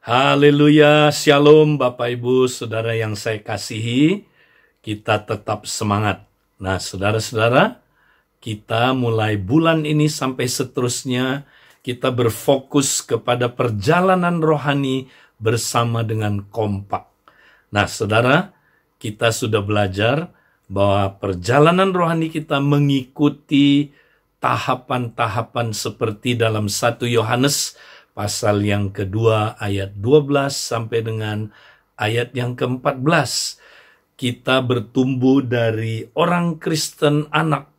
Haleluya, shalom Bapak Ibu, Saudara yang saya kasihi, kita tetap semangat. Nah, saudara-saudara, kita mulai bulan ini sampai seterusnya, kita berfokus kepada perjalanan rohani bersama dengan kompak. Nah, saudara, kita sudah belajar bahwa perjalanan rohani kita mengikuti tahapan-tahapan seperti dalam 1 Yohanes pasal yang kedua ayat 12 sampai dengan ayat yang ke-14. Kita bertumbuh dari orang Kristen anak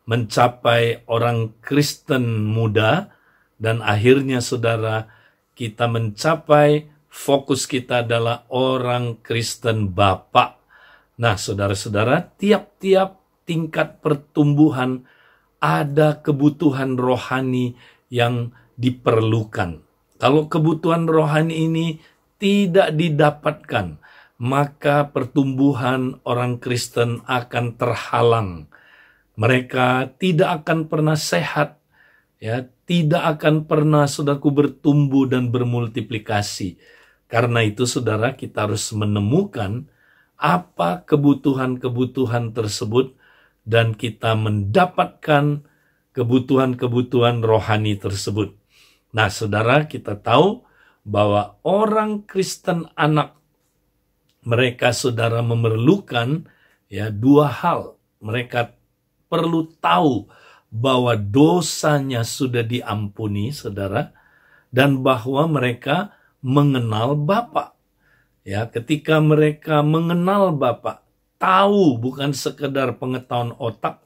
mencapai orang Kristen muda, dan akhirnya saudara, kita mencapai fokus kita adalah orang Kristen bapak. Nah, saudara-saudara, tiap-tiap tingkat pertumbuhan ada kebutuhan rohani yang diperlukan. Kalau kebutuhan rohani ini tidak didapatkan, maka pertumbuhan orang Kristen akan terhalang. Mereka tidak akan pernah sehat, ya, tidak akan pernah, saudaraku, bertumbuh dan bermultiplikasi. Karena itu, saudara, kita harus menemukan apa kebutuhan-kebutuhan tersebut dan kita mendapatkan kebutuhan-kebutuhan rohani tersebut. Nah, saudara, kita tahu bahwa orang Kristen anak, mereka, saudara, memerlukan dua hal. Mereka perlu tahu bahwa dosanya sudah diampuni, saudara, dan bahwa mereka mengenal Bapa. Ya, ketika mereka mengenal Bapa, tahu bukan sekedar pengetahuan otak,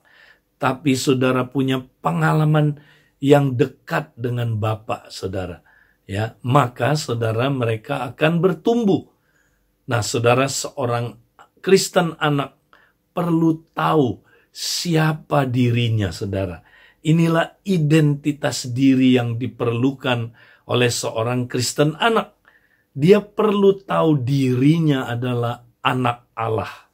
tapi saudara punya pengalaman yang dekat dengan Bapa, saudara. Ya, maka saudara, mereka akan bertumbuh. Nah, saudara, seorang Kristen anak perlu tahu siapa dirinya, saudara. Inilah identitas diri yang diperlukan oleh seorang Kristen anak. Dia perlu tahu dirinya adalah anak Allah.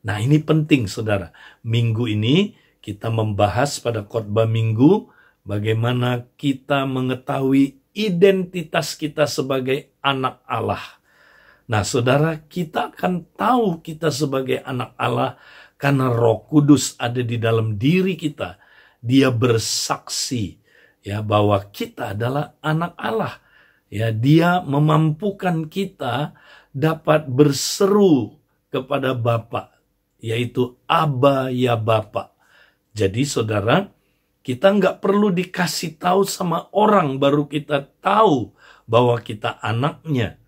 Nah, ini penting, saudara. Minggu ini kita membahas pada khotbah minggu bagaimana kita mengetahui identitas kita sebagai anak Allah. Nah, saudara, kita akan tahu kita sebagai anak Allah karena Roh Kudus ada di dalam diri kita. Dia bersaksi bahwa kita adalah anak Allah. Ya, dia memampukan kita dapat berseru kepada Bapa, yaitu Aba ya Bapa. Jadi, saudara, kita nggak perlu dikasih tahu sama orang baru kita tahu bahwa kita anaknya.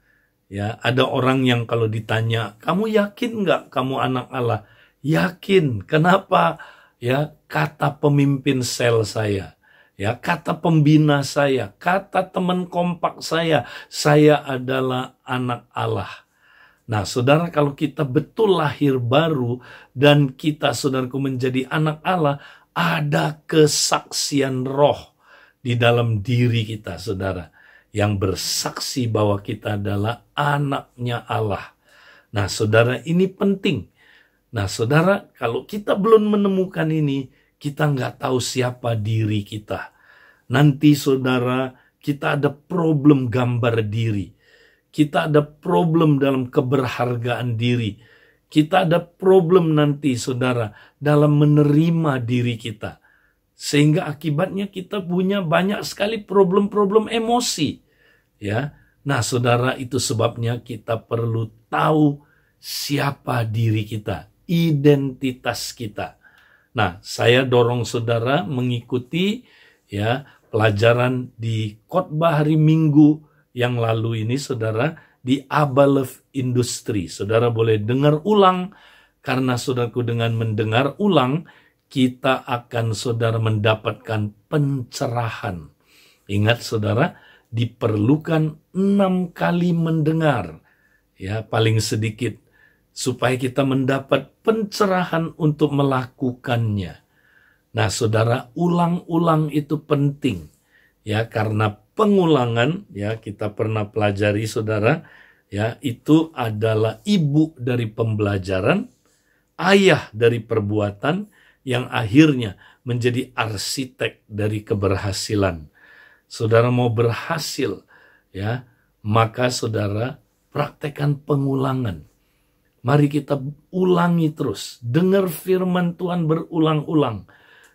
Ya, ada orang yang kalau ditanya, kamu yakin nggak kamu anak Allah? Yakin. Kenapa? Ya, kata pemimpin sel saya, ya, kata pembina saya, kata teman kompak saya adalah anak Allah. Nah, saudara, kalau kita betul lahir baru dan kita, saudaraku, menjadi anak Allah, ada kesaksian roh di dalam diri kita, saudara, yang bersaksi bahwa kita adalah anaknya Allah. Nah, saudara, ini penting. Nah, saudara, kalau kita belum menemukan ini, kita nggak tahu siapa diri kita. Nanti, saudara, kita ada problem gambar diri. Kita ada problem dalam keberhargaan diri. Kita ada problem nanti, saudara, dalam menerima diri kita. Sehingga akibatnya kita punya banyak sekali problem-problem emosi. Ya. Nah, saudara, itu sebabnya kita perlu tahu siapa diri kita, identitas kita. Nah, saya dorong saudara mengikuti pelajaran di khotbah hari Minggu yang lalu ini, saudara, di Abalev Industri. Saudara boleh dengar ulang, karena saudaraku dengan mendengar ulang, kita akan, saudara, mendapatkan pencerahan. Ingat, saudara, diperlukan 6 kali mendengar, ya, paling sedikit, supaya kita mendapat pencerahan untuk melakukannya. Nah, saudara, ulang-ulang itu penting, ya, karena pengulangan, ya, kita pernah pelajari, saudara, ya, itu adalah ibu dari pembelajaran, ayah dari perbuatan, yang akhirnya menjadi arsitek dari keberhasilan. Saudara mau berhasil, ya, maka saudara praktekkan pengulangan. Mari kita ulangi terus, dengar firman Tuhan berulang-ulang.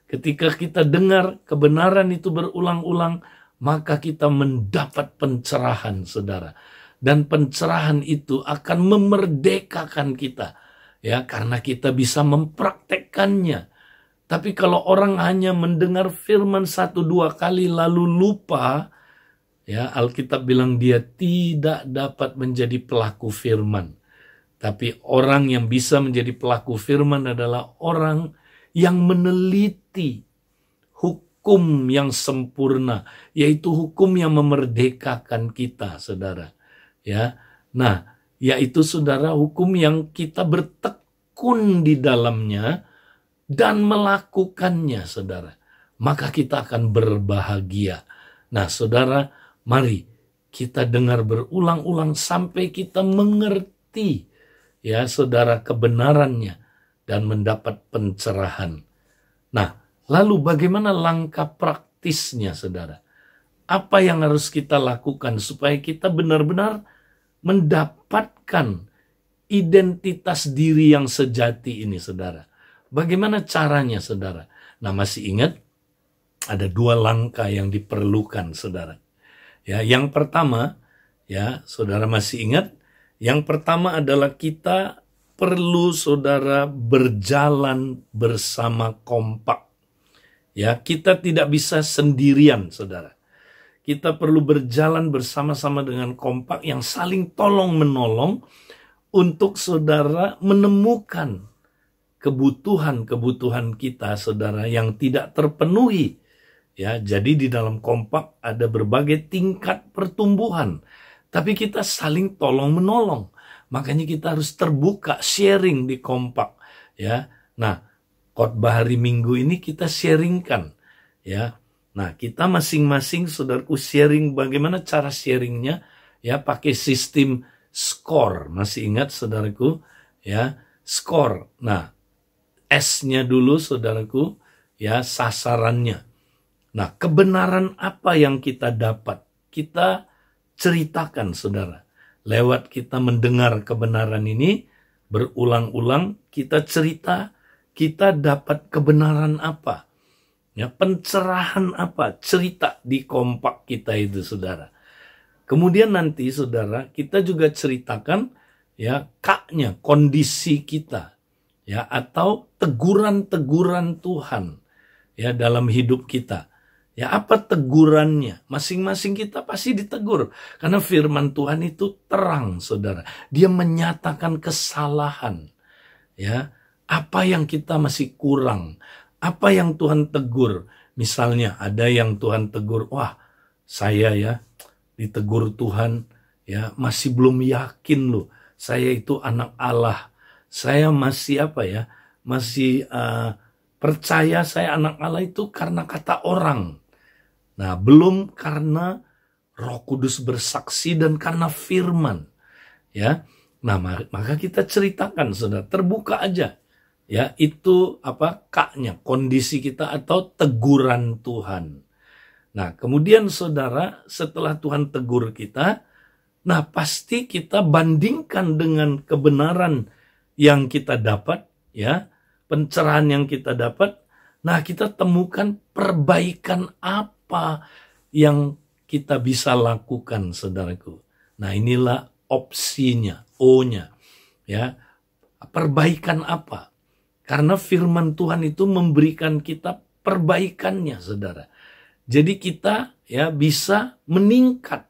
Ketika kita dengar kebenaran itu berulang-ulang, maka kita mendapat pencerahan, saudara. Dan pencerahan itu akan memerdekakan kita, ya, karena kita bisa mempraktekkannya. Tapi kalau orang hanya mendengar firman 1-2 kali lalu lupa, ya, Alkitab bilang dia tidak dapat menjadi pelaku firman. Tapi orang yang bisa menjadi pelaku firman adalah orang yang meneliti hukum yang sempurna, yaitu hukum yang memerdekakan kita, saudara. Ya, nah, yaitu saudara hukum yang kita bertekun di dalamnya dan melakukannya, saudara. Maka kita akan berbahagia. Nah, saudara, mari kita dengar berulang-ulang sampai kita mengerti, ya saudara, kebenarannya dan mendapat pencerahan. Nah, lalu bagaimana langkah praktisnya, saudara? Apa yang harus kita lakukan supaya kita benar-benar mendapatkan identitas diri yang sejati ini, saudara? Bagaimana caranya, saudara? Nah, masih ingat ada 2 langkah yang diperlukan, saudara. Ya, yang pertama, ya, saudara masih ingat, yang pertama adalah kita perlu, saudara, berjalan bersama kompak. Ya, kita tidak bisa sendirian, saudara. Kita perlu berjalan bersama-sama dengan kompak yang saling tolong-menolong untuk, saudara, menemukan kebutuhan-kebutuhan kita, saudara, yang tidak terpenuhi. Ya, jadi di dalam kompak ada berbagai tingkat pertumbuhan. Tapi kita saling tolong-menolong. Makanya kita harus terbuka, sharing di kompak. Ya, nah, khotbah hari Minggu ini kita sharingkan. Ya, nah, kita masing-masing, saudaraku, sharing bagaimana cara sharingnya. Ya, pakai sistem skor. Masih ingat, saudaraku? Ya, skor. Nah, S-nya dulu, saudaraku. Ya, sasarannya. Nah, kebenaran apa yang kita dapat? Kita ceritakan, saudara. Lewat kita mendengar kebenaran ini, berulang-ulang kita cerita, kita dapat kebenaran apa. Ya, pencerahan apa, cerita di kompak kita itu, saudara. Kemudian nanti, saudara, kita juga ceritakan, ya, K-nya, kondisi kita. Ya, atau teguran-teguran Tuhan, ya, dalam hidup kita. Ya, apa tegurannya? Masing-masing kita pasti ditegur. Karena firman Tuhan itu terang, saudara. Dia menyatakan kesalahan. Ya, apa yang kita masih kurang. Apa yang Tuhan tegur. Misalnya ada yang Tuhan tegur, wah, saya ya ditegur Tuhan, ya masih belum yakin loh. Saya itu anak Allah. Saya masih masih percaya saya anak Allah itu karena kata orang. Nah, belum karena Roh Kudus bersaksi dan karena firman. Ya. Nah, maka kita ceritakan, saudara, terbuka aja. Ya, itu K-nya, kondisi kita atau teguran Tuhan. Nah, kemudian saudara, setelah Tuhan tegur kita, nah pasti kita bandingkan dengan kebenaran yang kita dapat, ya, pencerahan yang kita dapat. Nah, kita temukan perbaikan apa yang kita bisa lakukan, saudaraku. Nah, inilah opsinya, O-nya. Ya, perbaikan apa? Karena firman Tuhan itu memberikan kita perbaikannya, saudara. Jadi kita ya bisa meningkat.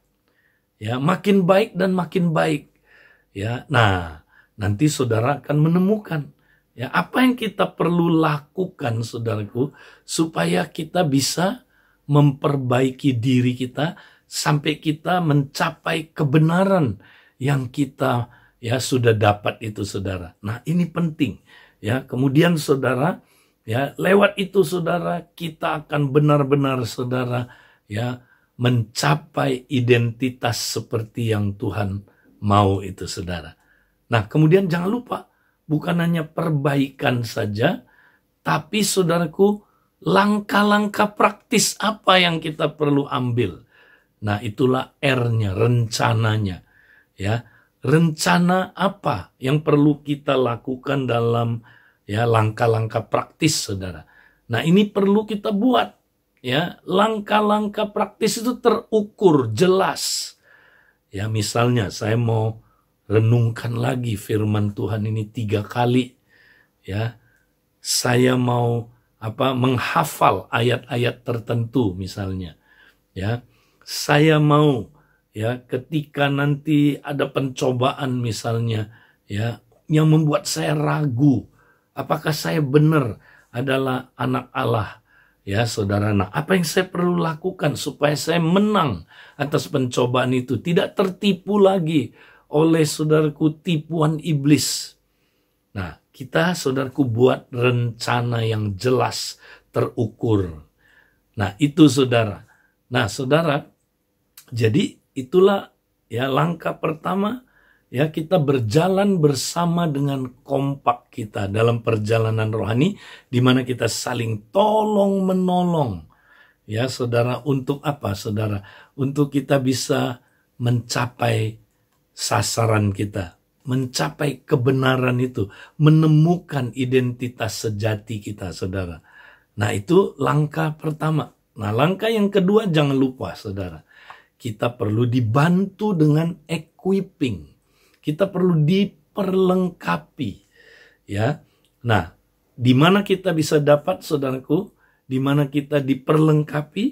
Ya, makin baik dan makin baik. Ya, nah, nanti saudara akan menemukan ya apa yang kita perlu lakukan, saudaraku, supaya kita bisa memperbaiki diri kita sampai kita mencapai kebenaran yang kita ya sudah dapat itu, saudara. Nah, ini penting. Ya, kemudian saudara, ya lewat itu saudara kita akan benar-benar saudara ya mencapai identitas seperti yang Tuhan mau itu, saudara. Nah, kemudian jangan lupa, bukan hanya perbaikan saja, tapi saudaraku, langkah-langkah praktis apa yang kita perlu ambil. Nah, itulah R-nya, rencananya. Ya, rencana apa yang perlu kita lakukan dalam ya langkah-langkah praktis, saudara. Nah, ini perlu kita buat. Ya, langkah-langkah praktis itu terukur, jelas. Ya, misalnya saya mau renungkan lagi firman Tuhan ini 3 kali. Ya, saya mau menghafal ayat-ayat tertentu misalnya. Ya, saya mau ya ketika nanti ada pencobaan misalnya ya yang membuat saya ragu apakah saya benar adalah anak Allah. Ya, saudara, nah apa yang saya perlu lakukan supaya saya menang atas pencobaan itu, tidak tertipu lagi oleh saudaraku tipuan iblis. Nah, kita saudaraku buat rencana yang jelas, terukur. Nah, itu saudara. Nah, saudara, jadi itulah ya langkah pertama. Ya, kita berjalan bersama dengan kompak kita dalam perjalanan rohani, di mana kita saling tolong menolong. Ya, saudara, untuk apa, saudara? Untuk kita bisa mencapai sasaran kita, mencapai kebenaran itu, menemukan identitas sejati kita, saudara. Nah, itu langkah pertama. Nah, langkah yang kedua jangan lupa, saudara. Kita perlu dibantu dengan equipping. Kita perlu diperlengkapi, ya. Nah, di mana kita bisa dapat, saudaraku, di mana kita diperlengkapi,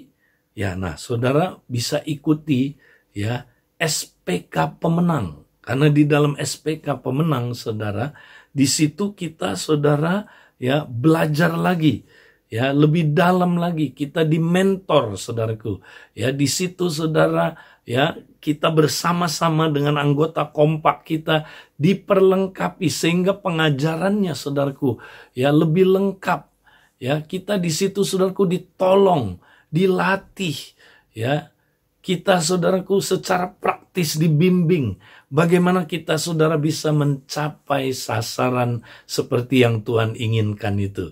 ya. Nah, saudara bisa ikuti, ya, SPK Pemenang, karena di dalam SPK Pemenang, saudara, di situ kita, saudara, ya, belajar lagi, ya, lebih dalam lagi. Kita dimentor, saudaraku, ya. Di situ, saudara, ya, kita bersama-sama dengan anggota kompak kita diperlengkapi sehingga pengajarannya, saudaraku, ya, lebih lengkap. Ya, kita di situ, saudaraku, ditolong, dilatih, ya. Kita, saudaraku, secara praktis dibimbing bagaimana kita, saudara, bisa mencapai sasaran seperti yang Tuhan inginkan itu.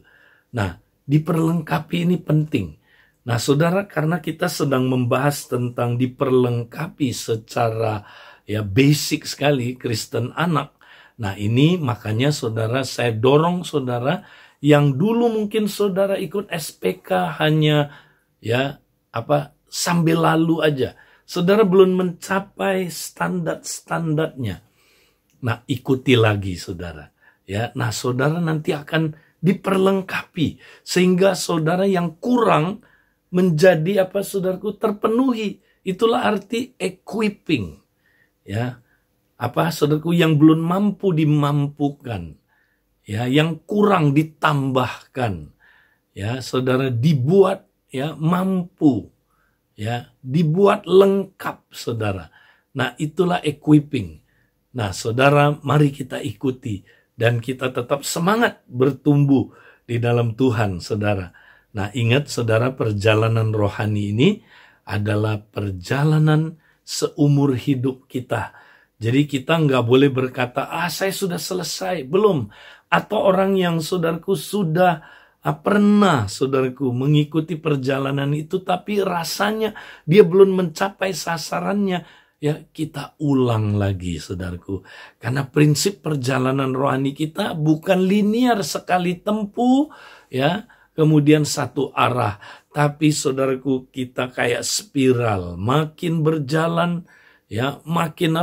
Nah, diperlengkapi ini penting. Nah, saudara, karena kita sedang membahas tentang diperlengkapi secara ya basic sekali Kristen anak. Nah, ini makanya, saudara, saya dorong saudara yang dulu mungkin saudara ikut SPK hanya ya sambil lalu aja. Saudara belum mencapai standar-standarnya. Nah, ikuti lagi, saudara. Ya, nah, saudara nanti akan diperlengkapi sehingga saudara yang kurang menjadi saudaraku, terpenuhi. Itulah arti equipping. Ya, saudaraku, yang belum mampu dimampukan. Ya, yang kurang ditambahkan. Ya, saudara, dibuat ya mampu. Ya, dibuat lengkap, saudara. Nah, itulah equipping. Nah, saudara, mari kita ikuti dan kita tetap semangat bertumbuh di dalam Tuhan, saudara. Nah, ingat, saudara, perjalanan rohani ini adalah perjalanan seumur hidup kita. Jadi kita nggak boleh berkata, saya sudah selesai. Belum. Atau orang yang, saudaraku, sudah pernah, saudaraku, mengikuti perjalanan itu, tapi rasanya dia belum mencapai sasarannya. Ya, kita ulang lagi, saudaraku. Karena prinsip perjalanan rohani kita bukan linear, sekali tempuh, ya, kemudian satu arah. Tapi, saudaraku, kita kayak spiral. Makin berjalan, ya, makin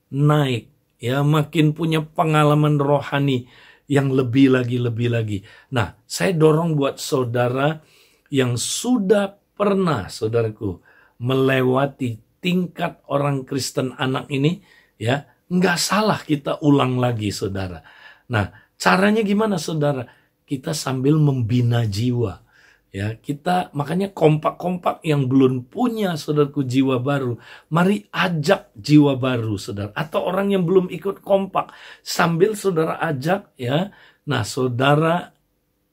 naik. Ya, makin punya pengalaman rohani yang lebih lagi. Nah, saya dorong buat saudara yang sudah pernah, saudaraku, melewati tingkat orang Kristen anak ini, ya, nggak salah kita ulang lagi, saudara. Nah, caranya gimana, saudara? Kita sambil membina jiwa. Ya, kita makanya kompak-kompak yang belum punya, saudaraku, jiwa baru, mari ajak jiwa baru, saudara, atau orang yang belum ikut kompak, sambil saudara ajak, ya. Nah, saudara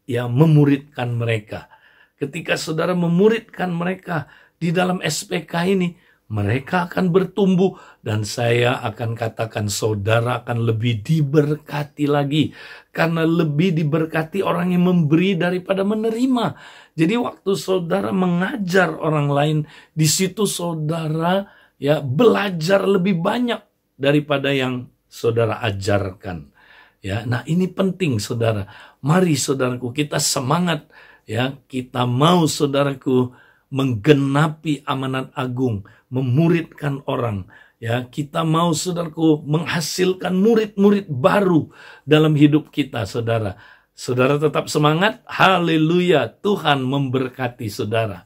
ya memuridkan mereka. Ketika saudara memuridkan mereka di dalam SPK ini, mereka akan bertumbuh, dan saya akan katakan saudara akan lebih diberkati lagi. Karena lebih diberkati orang yang memberi daripada menerima. Jadi waktu saudara mengajar orang lain, di situ saudara ya belajar lebih banyak daripada yang saudara ajarkan. Ya, nah ini penting saudara. Mari saudaraku kita semangat ya, kita mau saudaraku menggenapi amanat agung, memuridkan orang. Ya, kita mau saudaraku menghasilkan murid-murid baru dalam hidup kita, saudara. Saudara tetap semangat. Haleluya, Tuhan memberkati saudara.